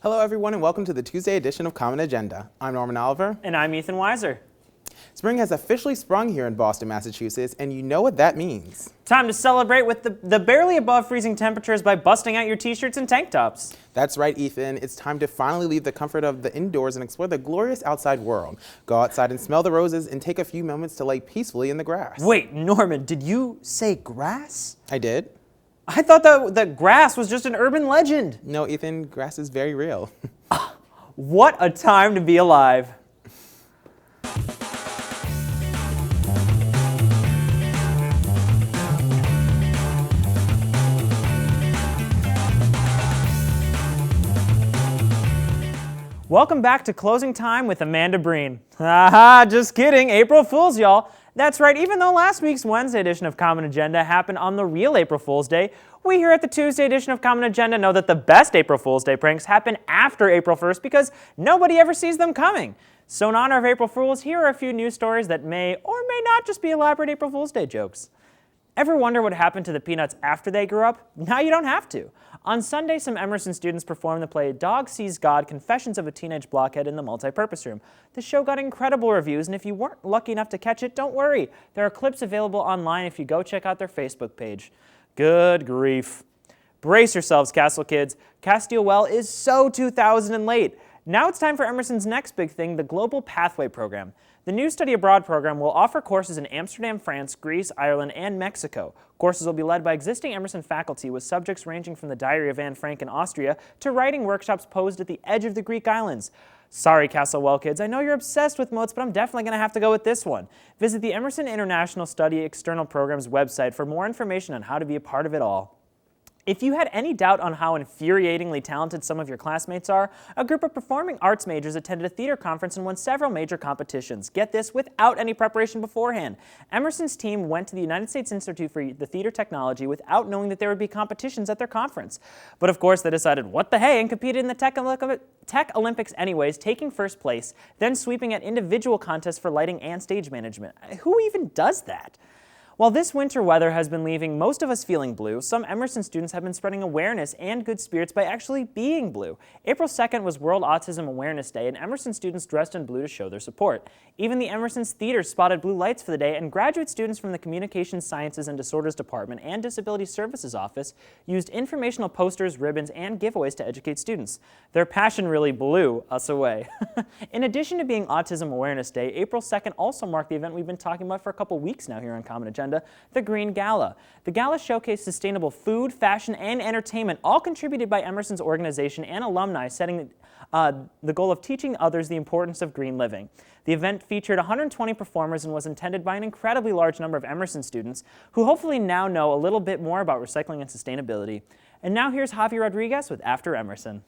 Hello everyone and welcome to the Tuesday edition of Common Agenda. I'm Norman Oliver. And I'm Ethan Weiser. Spring has officially sprung here in Boston, Massachusetts, and you know what that means. Time to celebrate with the barely above freezing temperatures by busting out your t-shirts and tank tops. That's right, Ethan. It's time to finally leave the comfort of the indoors and explore the glorious outside world. Go outside and smell the roses and take a few moments to lay peacefully in the grass. Wait, Norman, did you say grass? I did. I thought that grass was just an urban legend. No, Ethan, grass is very real. What a time to be alive. Welcome back to Closing Time with Amanda Breen. Haha, just kidding. April Fools, y'all. That's right, even though last week's Wednesday edition of Common Agenda happened on the real April Fool's Day, we here at the Tuesday edition of Common Agenda know that the best April Fool's Day pranks happen after April 1st because nobody ever sees them coming. So in honor of April Fools, here are a few news stories that may or may not just be elaborate April Fool's Day jokes. Ever wonder what happened to the Peanuts after they grew up? Now you don't have to. On Sunday, some Emerson students performed the play Dog Sees God, Confessions of a Teenage Blockhead in the Multipurpose Room. The show got incredible reviews, and if you weren't lucky enough to catch it, don't worry. There are clips available online if you go check out their Facebook page. Good grief. Brace yourselves, Castle kids. Castile Well is so 2000 and late. Now it's time for Emerson's next big thing, the Global Pathway Program. The new Study Abroad program will offer courses in Amsterdam, France, Greece, Ireland, and Mexico. Courses will be led by existing Emerson faculty with subjects ranging from the Diary of Anne Frank in Austria to writing workshops posed at the edge of the Greek islands. Sorry, Castle Well kids, I know you're obsessed with moats, but I'm definitely going to have to go with this one. Visit the Emerson International Study External Programs website for more information on how to be a part of it all. If you had any doubt on how infuriatingly talented some of your classmates are, a group of performing arts majors attended a theater conference and won several major competitions. Get this, without any preparation beforehand. Emerson's team went to the United States Institute for the Theater Technology without knowing that there would be competitions at their conference. But of course they decided, what the hey, and competed in the Tech Olympics anyways, taking first place, then sweeping at individual contests for lighting and stage management. Who even does that? While this winter weather has been leaving most of us feeling blue, some Emerson students have been spreading awareness and good spirits by actually being blue. April 2nd was World Autism Awareness Day, and Emerson students dressed in blue to show their support. Even the Emerson's theater spotted blue lights for the day, and graduate students from the Communications Sciences and Disorders Department and Disability Services Office used informational posters, ribbons, and giveaways to educate students. Their passion really blew us away. In addition to being Autism Awareness Day, April 2nd also marked the event we've been talking about for a couple weeks now here on Common Agenda, the Green Gala. The gala showcased sustainable food, fashion, and entertainment, all contributed by Emerson's organization and alumni, setting the goal of teaching others the importance of green living. The event featured 120 performers and was attended by an incredibly large number of Emerson students who hopefully now know a little bit more about recycling and sustainability. And now here's Javi Rodriguez with After Emerson.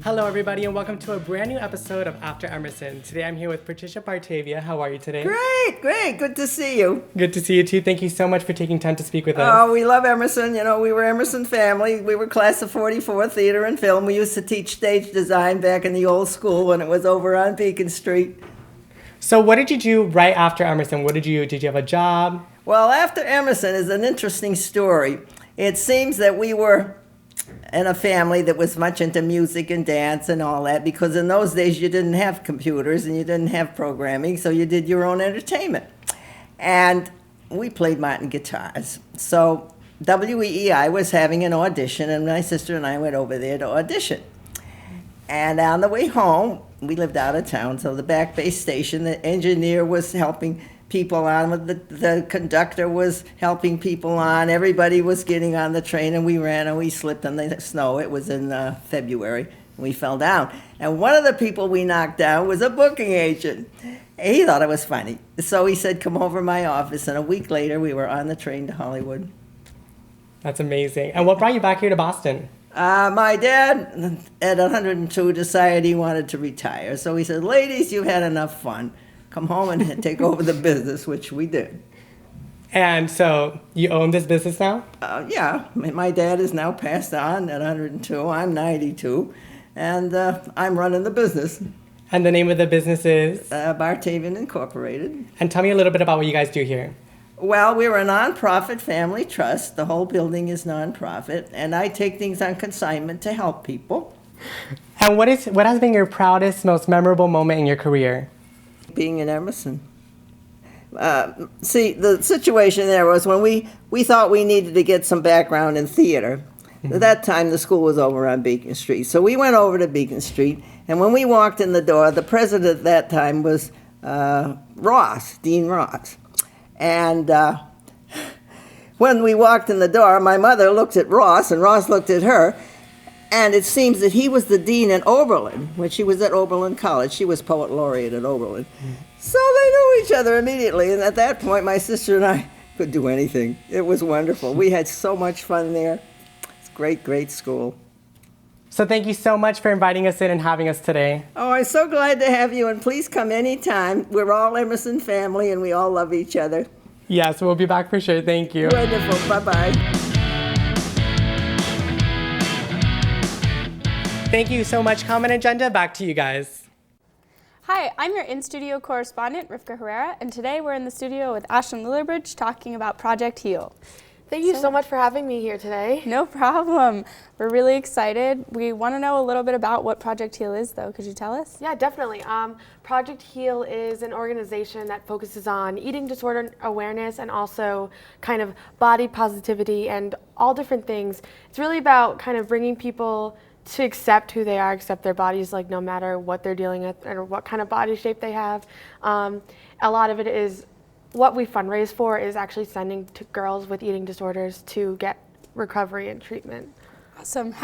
Hello everybody and welcome to a brand new episode of After Emerson. Today I'm here with Patricia Bartavia. How are you today? Great. Good to see you. Good to see you too. Thank you so much for taking time to speak with us. Oh, we love Emerson. You know, we were Emerson family. We were class of 44, theater and film. We used to teach stage design back in the old school when it was over on Beacon Street. So what did you do right after Emerson? Did you have a job? Well, after Emerson is an interesting story. It seems that we were in a family that was much into music and dance and all that, because in those days you didn't have computers and you didn't have programming, so you did your own entertainment. And we played Martin guitars. So WEEI was having an audition, and my sister and I went over there to audition. And on the way home, we lived out of town, so the Back Bay station, the engineer was helping people on, the conductor was helping people on, everybody was getting on the train, and we ran and we slipped in the snow. It was in February, and we fell down. And one of the people we knocked down was a booking agent. He thought it was funny. So he said, come over to my office, and a week later we were on the train to Hollywood. That's amazing. And what brought you back here to Boston? My dad, at 102, decided he wanted to retire. So he said, ladies, you've had enough fun. Come home and take over the business, which we did. And so you own this business now? Yeah. My dad is now passed on at 102. I'm 92. And I'm running the business. And the name of the business is? Bartavian Incorporated. And tell me a little bit about what you guys do here. Well, we're a nonprofit family trust. The whole building is nonprofit, and I take things on consignment to help people. And what has been your proudest, most memorable moment in your career? Being in Emerson. See, the situation there was when we thought we needed to get some background in theater. At that time, the school was over on Beacon Street. So we went over to Beacon Street, and when we walked in the door, the president at that time was Ross, Dean Ross. And when we walked in the door, my mother looked at Ross, and Ross looked at her, and it seems that he was the dean in Oberlin when she was at Oberlin College. She was poet laureate at Oberlin. So they knew each other immediately, and at that point, my sister and I could do anything. It was wonderful. We had so much fun there. It's a great, great school. So thank you so much for inviting us in and having us today. Oh, I'm so glad to have you, and please come anytime. We're all Emerson family, and we all love each other. Yes, we'll be back for sure. Thank you. Wonderful. Bye-bye. Thank you so much, Common Agenda. Back to you guys. Hi, I'm your in-studio correspondent, Rivka Herrera, and today we're in the studio with Ashlyn Lillerbridge talking about Project Heal. Thank you so much for having me here today. No problem. We're really excited. We want to know a little bit about what Project Heal is, though. Could you tell us? Yeah, definitely. Project Heal is an organization that focuses on eating disorder awareness and also kind of body positivity and all different things. It's really about kind of bringing people to accept who they are, accept their bodies, like no matter what they're dealing with or what kind of body shape they have. A lot of it is what we fundraise for is actually sending to girls with eating disorders to get recovery and treatment. Awesome.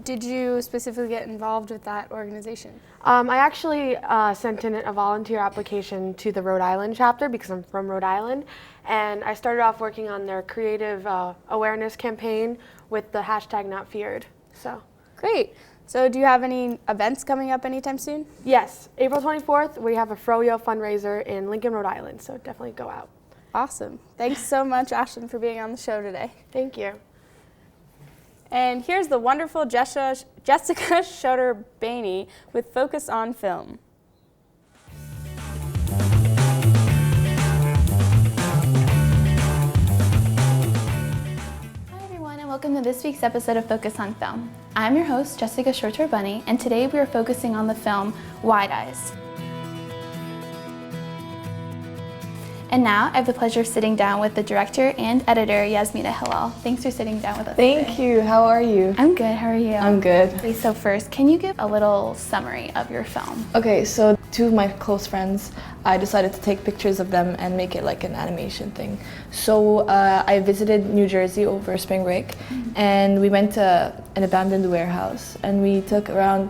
Did you specifically get involved with that organization? I actually sent in a volunteer application to the Rhode Island chapter because I'm from Rhode Island, and I started off working on their creative awareness campaign with the hashtag Not Feared. So. Great. So do you have any events coming up anytime soon? Yes, April 24th, we have a Froyo fundraiser in Lincoln, Rhode Island, so definitely go out. Awesome. Thanks so much, Ashlyn, for being on the show today. Thank you. And here's the wonderful Jessica Schotter-Bainey with Focus on Film. Welcome to this week's episode of Focus on Film. I'm your host, Jessica Shorter-Bunny, and today we are focusing on the film Wide Eyes. And now I have the pleasure of sitting down with the director and editor, Yasmina Hilal. Thanks for sitting down with us Thank you. How are you? I'm good. How are you? I'm good. Okay, so first, can you give a little summary of your film? Okay, so two of my close friends, I decided to take pictures of them and make it like an animation thing. So I visited New Jersey over spring break, and we went to an abandoned warehouse, and we took around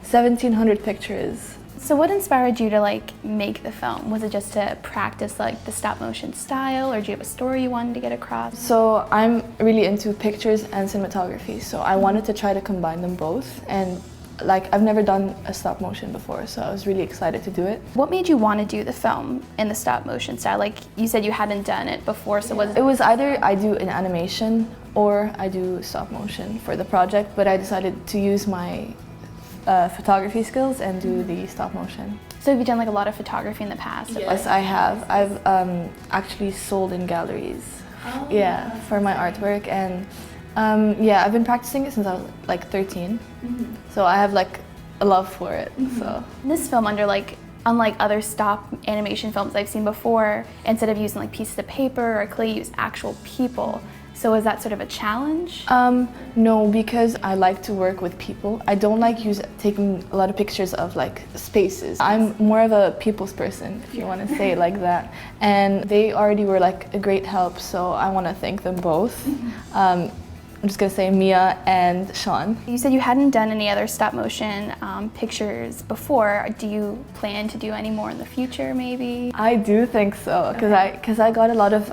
1,700 pictures. So what inspired you to make the film? Was it just to practice the stop motion style, or do you have a story you wanted to get across? So I'm really into pictures and cinematography, so I wanted to try to combine them both, and I've never done a stop motion before, so I was really excited to do it. What made you want to do the film in the stop motion style? Like you said, you hadn't done it before, so It was either I do an animation or I do stop motion for the project, but I decided to use my photography skills and do the stop motion. So have you done a lot of photography in the past? Yes, I have. I've actually sold in galleries. Oh, yeah, for my artwork, and I've been practicing it since I was 13. So I have a love for it. So this film, unlike other stop animation films I've seen before, instead of using pieces of paper or clay, you use actual people. So is that sort of a challenge? No, because I like to work with people. I don't like taking a lot of pictures of spaces. I'm more of a people's person, if you want to say it like that. And they already were a great help, so I want to thank them both. I'm just gonna say Mia and Sean. You said you hadn't done any other stop motion pictures before. Do you plan to do any more in the future, maybe? I do think so, because I got a lot of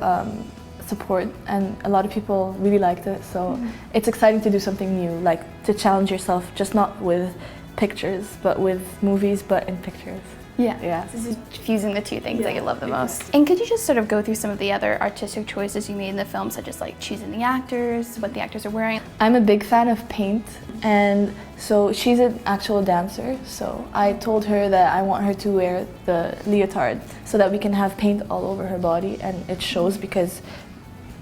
support, and a lot of people really liked it, so it's exciting to do something new, to challenge yourself, just not with pictures, but with movies, but in pictures. Yeah. This is fusing the two things that you love the most. And could you just sort of go through some of the other artistic choices you made in the film, such as like choosing the actors, what the actors are wearing? I'm a big fan of paint, and so she's an actual dancer, so I told her that I want her to wear the leotard so that we can have paint all over her body, and it shows because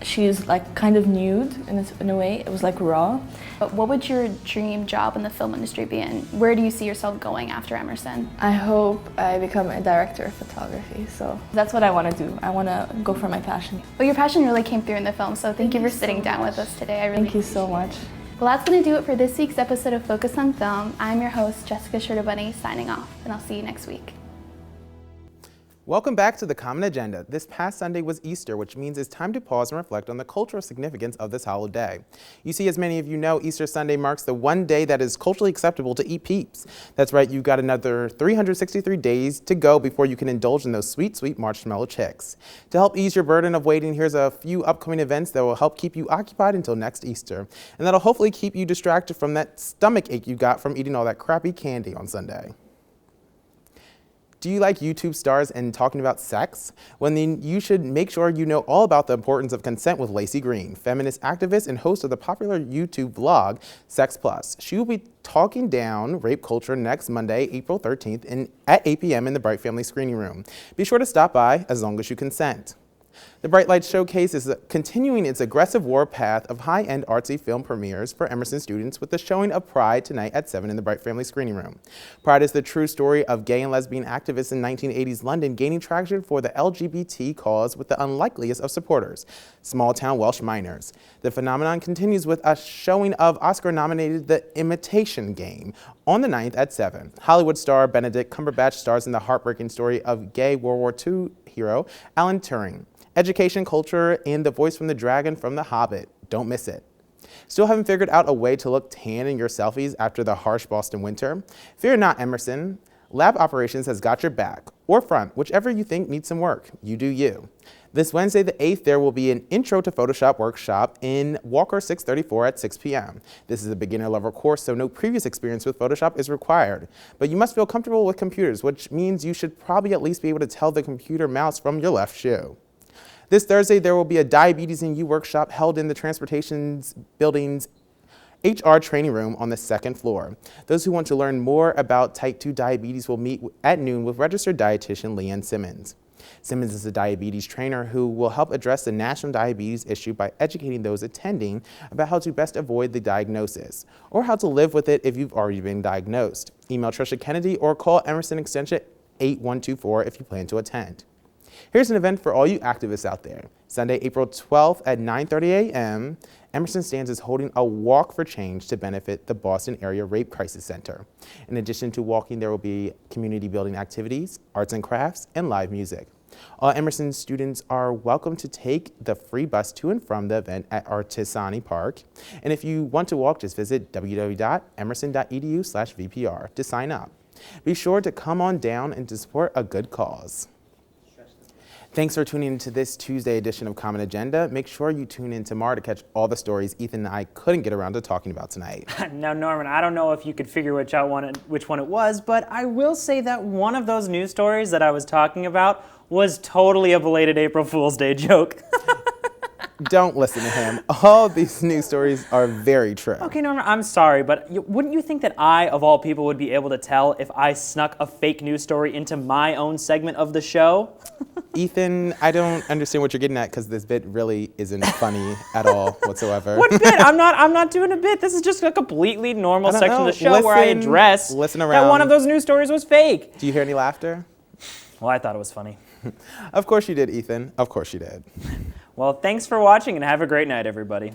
she's like kind of nude in a way. It was like raw. But what would your dream job in the film industry be, and where do you see yourself going after Emerson? I hope I become a director of photography, so that's what I want to do. I want to go for my passion. Well, your passion really came through in the film, so thank you for sitting down with us today. I really Thank you so much. Well, that's going to do it for this week's episode of Focus on Film. I'm your host, Jessica Shirtabunny, signing off, and I'll see you next week. Welcome back to the Common Agenda. This past Sunday was Easter, which means it's time to pause and reflect on the cultural significance of this holiday. You see, as many of you know, Easter Sunday marks the one day that is culturally acceptable to eat peeps. That's right, you've got another 363 days to go before you can indulge in those sweet, sweet marshmallow chicks. To help ease your burden of waiting, here's a few upcoming events that will help keep you occupied until next Easter, and that'll hopefully keep you distracted from that stomach ache you got from eating all that crappy candy on Sunday. Do you like YouTube stars and talking about sex? Well, then you should make sure you know all about the importance of consent with Lacey Green, feminist activist and host of the popular YouTube vlog, Sex Plus. She will be talking down rape culture next Monday, April 13th at 8 p.m. in the Bright Family Screening Room. Be sure to stop by as long as you consent. The Bright Lights Showcase is continuing its aggressive warpath of high-end artsy film premieres for Emerson students with the showing of Pride tonight at 7 in the Bright Family Screening Room. Pride is the true story of gay and lesbian activists in 1980s London gaining traction for the LGBT cause with the unlikeliest of supporters, small-town Welsh miners. The phenomenon continues with a showing of Oscar-nominated The Imitation Game on the 9th at 7. Hollywood star Benedict Cumberbatch stars in the heartbreaking story of gay World War II hero Alan Turing. Education, culture, and the voice from the dragon from The Hobbit. Don't miss it. Still haven't figured out a way to look tan in your selfies after the harsh Boston winter? Fear not, Emerson. Lab Operations has got your back, or front, whichever you think needs some work. You do you. This Wednesday, the 8th, there will be an Intro to Photoshop workshop in Walker 634 at 6 p.m. This is a beginner-level course, so no previous experience with Photoshop is required. But you must feel comfortable with computers, which means you should probably at least be able to tell the computer mouse from your left shoe. This Thursday, there will be a Diabetes and You workshop held in the Transportation Building's HR training room on the 2nd floor. Those who want to learn more about type 2 diabetes will meet at noon with registered dietitian Leanne Simmons. Simmons is a diabetes trainer who will help address the national diabetes issue by educating those attending about how to best avoid the diagnosis, or how to live with it if you've already been diagnosed. Email Trisha Kennedy or call Emerson Extension 8124 if you plan to attend. Here's an event for all you activists out there. Sunday, April 12th at 9:30 a.m., Emerson Stands is holding a Walk for Change to benefit the Boston Area Rape Crisis Center. In addition to walking, there will be community building activities, arts and crafts, and live music. All Emerson students are welcome to take the free bus to and from the event at Artisani Park. And if you want to walk, just visit www.emerson.edu/VPR to sign up. Be sure to come on down and to support a good cause. Thanks for tuning into this Tuesday edition of Common Agenda. Make sure you tune in tomorrow to catch all the stories Ethan and I couldn't get around to talking about tonight. Now, Norman, I don't know if you could figure which one it was, but I will say that one of those news stories that I was talking about was totally a belated April Fool's Day joke. Don't listen to him. All these news stories are very true. Okay, Norman, I'm sorry, but wouldn't you think that I, of all people, would be able to tell if I snuck a fake news story into my own segment of the show? Ethan, I don't understand what you're getting at because this bit really isn't funny at all whatsoever. What bit? I'm not doing a bit. This is just a completely normal section of the show where I address that one of those news stories was fake. Do you hear any laughter? Well, I thought it was funny. Of course you did, Ethan. Of course you did. Well, thanks for watching and have a great night, everybody.